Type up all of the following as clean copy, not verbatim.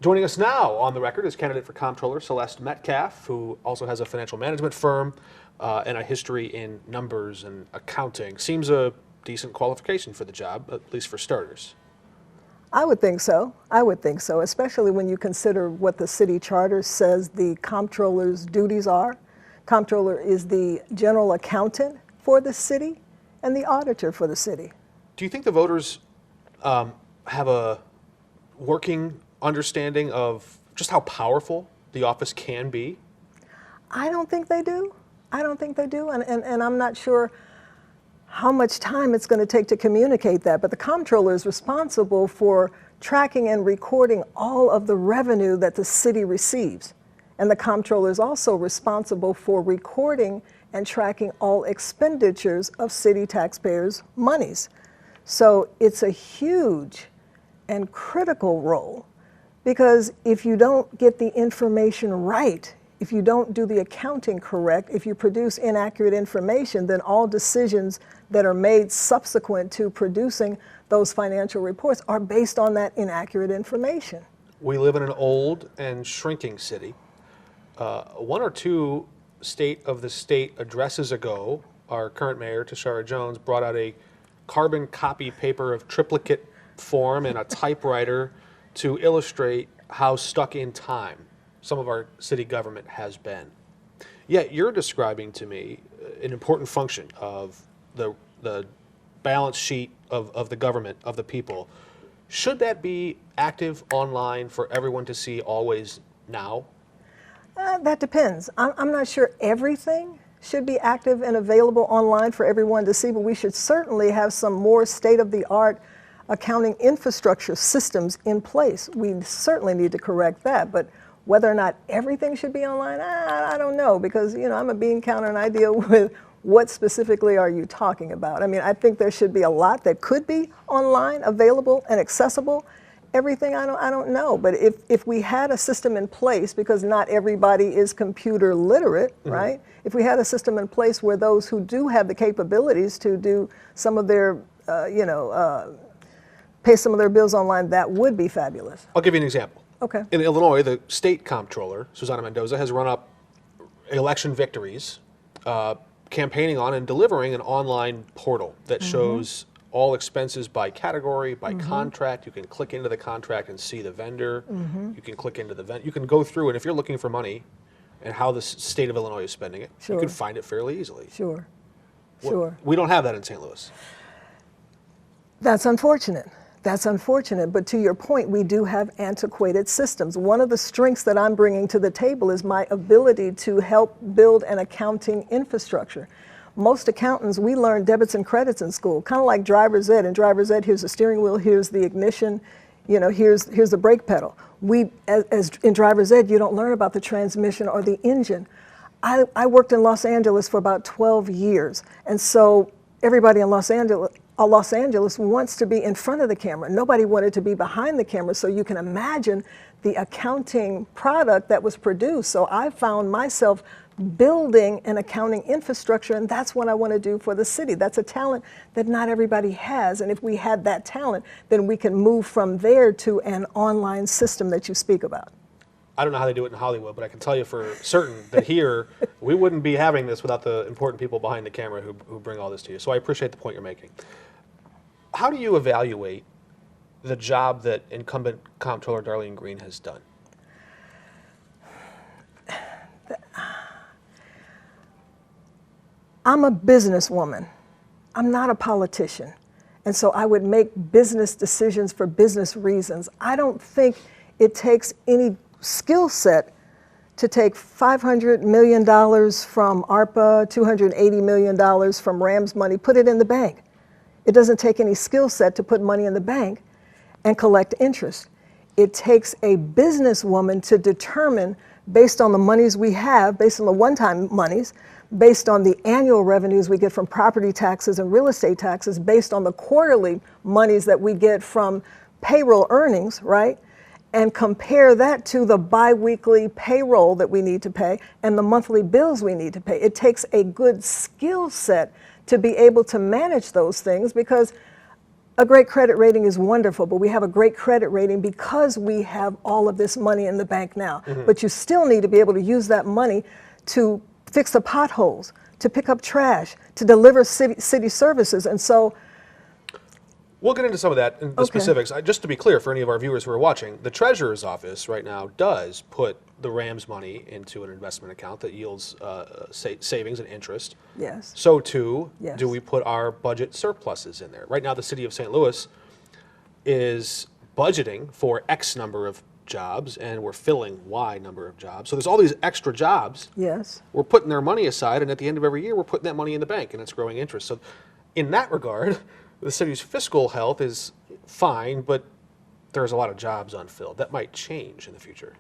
Joining us now on the record is candidate for Comptroller Celeste Metcalf, who also has a financial management firm and a history in numbers and accounting. Seems a decent qualification for the job, at least for starters. I would think so. I would think so, especially when you consider what the city charter says the comptroller's duties are. Comptroller is the general accountant for the city and the auditor for the city. Do you think the voters have a working understanding of just how powerful the office can be? I don't think they do. I don't think they do, and I'm not sure how much time it's going to take to communicate that, but the comptroller is responsible for tracking and recording all of the revenue that the city receives. And the comptroller is also responsible for recording and tracking all expenditures of city taxpayers' monies. So it's a huge and critical role, because if you don't get the information right, if you don't do the accounting correct, if you produce inaccurate information, then all decisions that are made subsequent to producing those financial reports are based on that inaccurate information. We live in an old and shrinking city. One or two State of the State addresses ago, our current mayor, Tashara Jones, brought out a carbon copy paper of triplicate form and a typewriter to illustrate how stuck in time some of our city government has been. Yet you're describing to me an important function of the balance sheet of the government, of the people. Should that be active online for everyone to see always now? That depends. I'm not sure everything should be active and available online for everyone to see, but we should certainly have some more state-of-the-art accounting infrastructure systems in place. We certainly need to correct that, but whether or not everything should be online, I don't know, because I'm a bean counter and I deal with what specifically are you talking about. I mean, I think there should be a lot that could be online, available and accessible. Everything, I don't know, but if we had a system in place, because not everybody is computer literate, right? If we had a system in place where those who do have the capabilities to do some of their, pay some of their bills online, that would be fabulous. I'll give you an example. Okay. In Illinois, the state comptroller, Susana Mendoza, has run up election victories, campaigning on and delivering an online portal that shows all expenses by category, by contract. You can click into the contract and see the vendor. You can click into the vendor. You can go through, and if you're looking for money and how the state of Illinois is spending it, you can find it fairly easily. Sure. We don't have that in St. Louis. That's unfortunate. That's unfortunate, but to your point, we do have antiquated systems. One of the strengths that I'm bringing to the table is my ability to help build an accounting infrastructure. Most accountants, we learn debits and credits in school, kind of like driver's ed. In driver's ed, here's the steering wheel, here's the ignition, here's the brake pedal. As in driver's ed, you don't learn about the transmission or the engine. I worked in Los Angeles for about 12 years, and so everybody in Los Angeles wants to be in front of the camera. Nobody wanted to be behind the camera, so you can imagine the accounting product that was produced. So I found myself building an accounting infrastructure, and that's what I want to do for the city. That's a talent that not everybody has, and if we had that talent, then we can move from there to an online system that you speak about. I don't know how they do it in Hollywood, but I can tell you for certain that here, we wouldn't be having this without the important people behind the camera who bring all this to you. So I appreciate the point you're making. How do you evaluate the job that incumbent Comptroller Darlene Green has done? I'm a businesswoman. I'm not a politician. And so I would make business decisions for business reasons. I don't think it takes any skill set to take $500 million from ARPA, $280 million from Rams money, put it in the bank. It doesn't take any skill set to put money in the bank and collect interest. It takes a businesswoman to determine, based on the monies we have, based on the one-time monies, based on the annual revenues we get from property taxes and real estate taxes, based on the quarterly monies that we get from payroll earnings, right? And compare that to the biweekly payroll that we need to pay and the monthly bills we need to pay. It takes a good skill set to be able to manage those things, because A great credit rating is wonderful, but we have a great credit rating because we have all of this money in the bank now. But you still need to be able to use that money to fix the potholes, to pick up trash, to deliver city services. And so we'll get into some of that in the specifics. Just to be clear for any of our viewers who are watching, the Treasurer's Office right now does put the Rams money into an investment account that yields savings and interest. Yes. So too, Yes. do we put our budget surpluses in there. Right now, the city of St. Louis is budgeting for X number of jobs, and we're filling Y number of jobs. So there's all these extra jobs. Yes. We're putting their money aside, and at the end of every year, we're putting that money in the bank, and it's growing interest. So in that regard, the city's fiscal health is fine, but there's a lot of jobs unfilled. That might change in the future.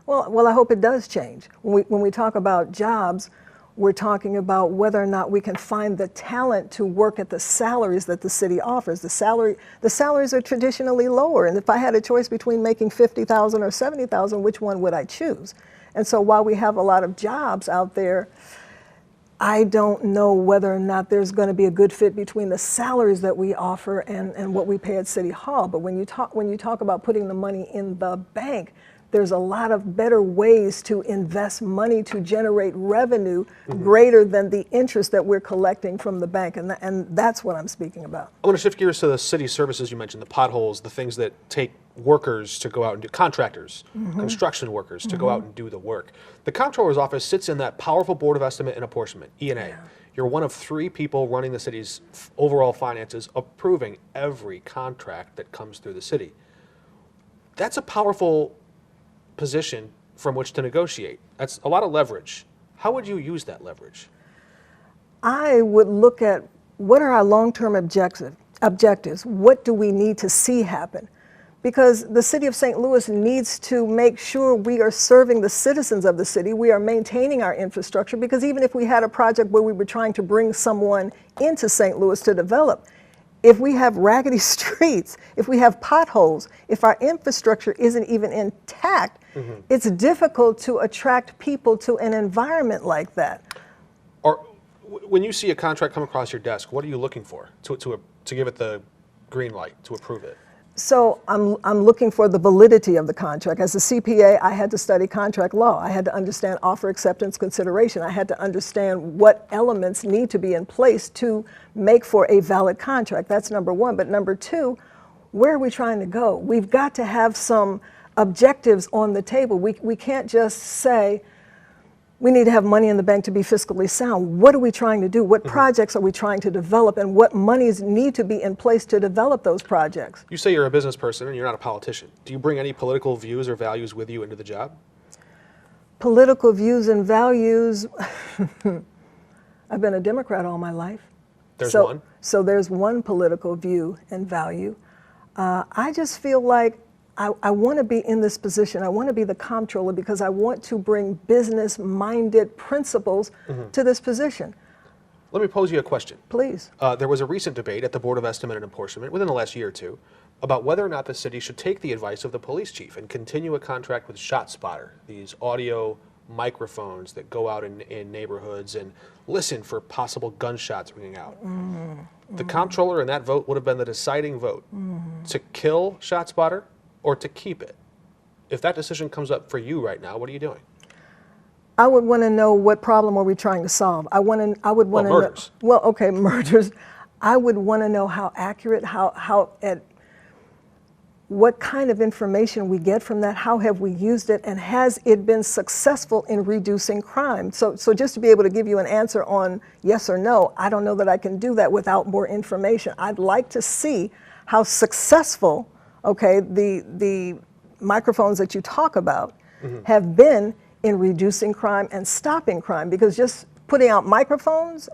Well, I hope it does change. When we talk about jobs, we're talking about whether or not we can find the talent to work at the salaries that the city offers. The salaries are traditionally lower, and if I had a choice between making $50,000 or $70,000, which one would I choose? And so while we have a lot of jobs out there, I don't know whether or not there's going to be a good fit between the salaries that we offer and what we pay at City Hall. But when you talk about putting the money in the bank, there's a lot of better ways to invest money to generate revenue greater than the interest that we're collecting from the bank, and that's what I'm speaking about. I want to shift gears to the city services you mentioned, the potholes, the things that take workers to go out and do, contractors, construction workers to go out and do the work. The Comptroller's office sits in that powerful Board of Estimate and Apportionment, E&A. Yeah. You're one of 3 people running the city's overall finances, approving every contract that comes through the city. That's a powerful position from which to negotiate. That's a lot of leverage. How would you use that leverage? I would look at what are our long-term objectives? What do we need to see happen? Because the city of St. Louis needs to make sure we are serving the citizens of the city, we are maintaining our infrastructure, because even if we had a project where we were trying to bring someone into St. Louis to develop, if we have raggedy streets, if we have potholes, if our infrastructure isn't even intact, it's difficult to attract people to an environment like that. Or when you see a contract come across your desk, what are you looking for to give it the green light, to approve it? So I'm looking for the validity of the contract. As a CPA, I had to study contract law. I had to understand offer acceptance consideration. I had to understand what elements need to be in place to make for a valid contract. That's number one. But number two, where are we trying to go? We've got to have some objectives on the table. We can't just say, we need to have money in the bank to be fiscally sound. What are we trying to do? What projects are we trying to develop, and what monies need to be in place to develop those projects? You say you're a business person and you're not a politician. Do you bring any political views or values with you into the job? Political views and values, I've been a Democrat all my life. There's one? So there's one political view and value. I just feel like I want to be in this position. I want to be the comptroller because I want to bring business-minded principles to this position. Let me pose you a question. Please. There was a recent debate at the Board of Estimate and Apportionment within the last year or two about whether or not the city should take the advice of the police chief and continue a contract with ShotSpotter, these audio microphones that go out in neighborhoods and listen for possible gunshots ringing out. The comptroller in that vote would have been the deciding vote to kill ShotSpotter or to keep it. If that decision comes up for you right now, what are you doing? I would want to know what problem are we trying to solve. I would want to murders. know. Well, okay, murders. I would want to know how accurate, what kind of information we get from that, how have we used it, and has it been successful in reducing crime? So just to be able to give you an answer on yes or no, I don't know that I can do that without more information. I'd like to see how successful, okay, the microphones that you talk about have been in reducing crime and stopping crime, because just putting out microphones,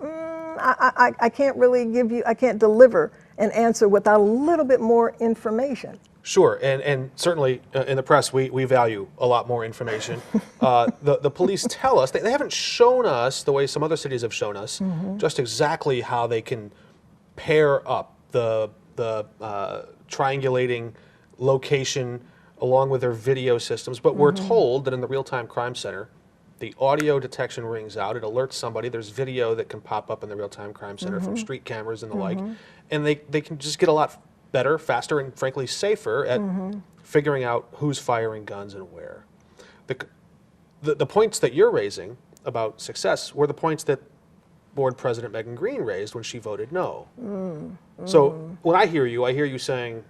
I can't really give you, I can't deliver an answer without a little bit more information. Sure, and certainly in the press we value a lot more information. The police tell us, they haven't shown us the way some other cities have shown us, just exactly how they can pair up the triangulating location along with their video systems, but we're told that in the real-time crime center, the audio detection rings out, it alerts somebody, there's video that can pop up in the real-time crime center from street cameras and the like, and they can just get a lot better, faster, and frankly safer at figuring out who's firing guns and where. The points that you're raising about success were the points that Board President Megan Green raised when she voted no. So when I hear you saying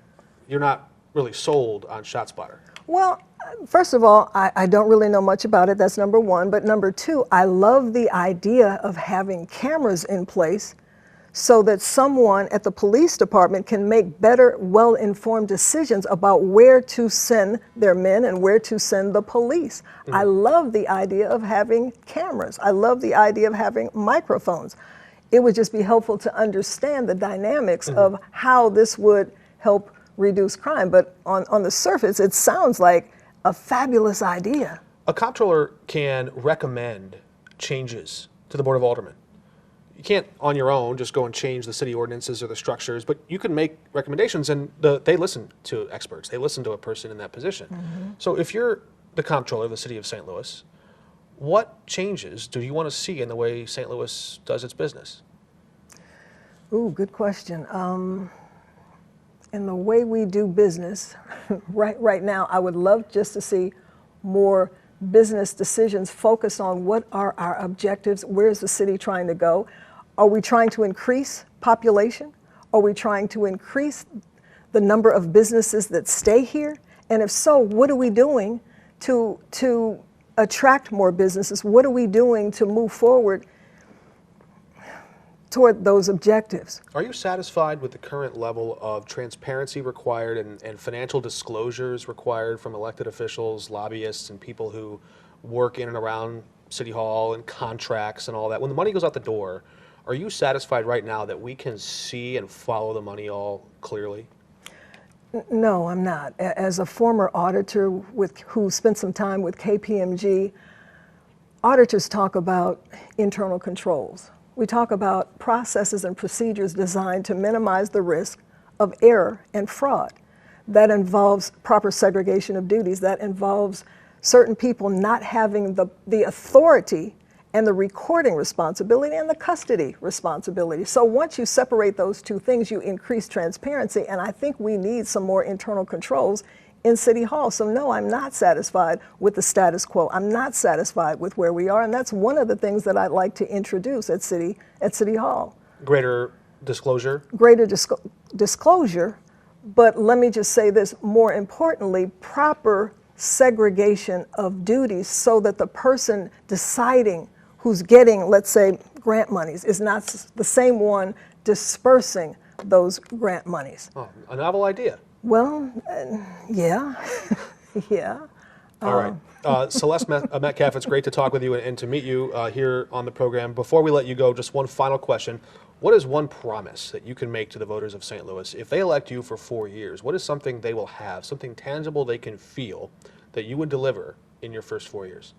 you're not really sold on ShotSpotter. Well, first of all, I don't really know much about it. That's number one. But number two, I love the idea of having cameras in place so that someone at the police department can make better, well-informed decisions about where to send their men and where to send the police. I love the idea of having cameras. I love the idea of having microphones. It would just be helpful to understand the dynamics of how this would help reduce crime. But on the surface, it sounds like a fabulous idea. A comptroller can recommend changes to the Board of Aldermen. You can't, on your own, just go and change the city ordinances or the structures, but you can make recommendations, and they listen to experts. They listen to a person in that position. So if you're the comptroller of the city of St. Louis, what changes do you want to see in the way St. Louis does its business? Ooh, good question. In the way we do business, right now, I would love just to see more business decisions focus on what are our objectives, where's the city trying to go? Are we trying to increase population? Are we trying to increase the number of businesses that stay here? And if so, what are we doing to attract more businesses? What are we doing to move forward toward those objectives? Are you satisfied with the current level of transparency required and financial disclosures required from elected officials, lobbyists, and people who work in and around City Hall and contracts and all that? When the money goes out the door, are you satisfied right now that we can see and follow the money all clearly? No, I'm not. As a former auditor who spent some time with KPMG, auditors talk about internal controls. We talk about processes and procedures designed to minimize the risk of error and fraud. That involves proper segregation of duties. That involves certain people not having the authority and the recording responsibility and the custody responsibility. So once you separate those two things, you increase transparency, and I think we need some more internal controls in City Hall. So no, I'm not satisfied with the status quo. I'm not satisfied with where we are, and that's one of the things that I'd like to introduce at City Hall. Greater disclosure? Greater disclosure, but let me just say this, more importantly, proper segregation of duties so that the person deciding who's getting, let's say, grant monies is not the same one dispersing those grant monies. Oh, a novel idea. Well, yeah, yeah. All right. Celeste Metcalf, it's great to talk with you and to meet you here on the program. Before we let you go, just one final question. What is one promise that you can make to the voters of St. Louis? If they elect you for 4 years, what is something they will have, something tangible they can feel that you would deliver in your first 4 years?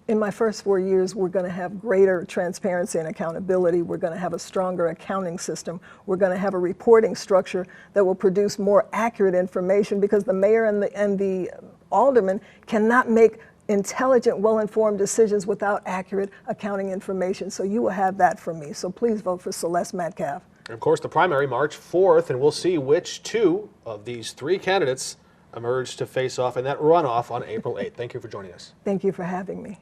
In my first 4 years, we're going to have greater transparency and accountability. We're going to have a stronger accounting system. We're going to have a reporting structure that will produce more accurate information, because the mayor and the alderman cannot make intelligent, well-informed decisions without accurate accounting information. So you will have that from me. So please vote for Celeste Metcalf. And of course, the primary March 4th, and we'll see which two of these three candidates emerge to face off in that runoff on April 8th. Thank you for joining us. Thank you for having me.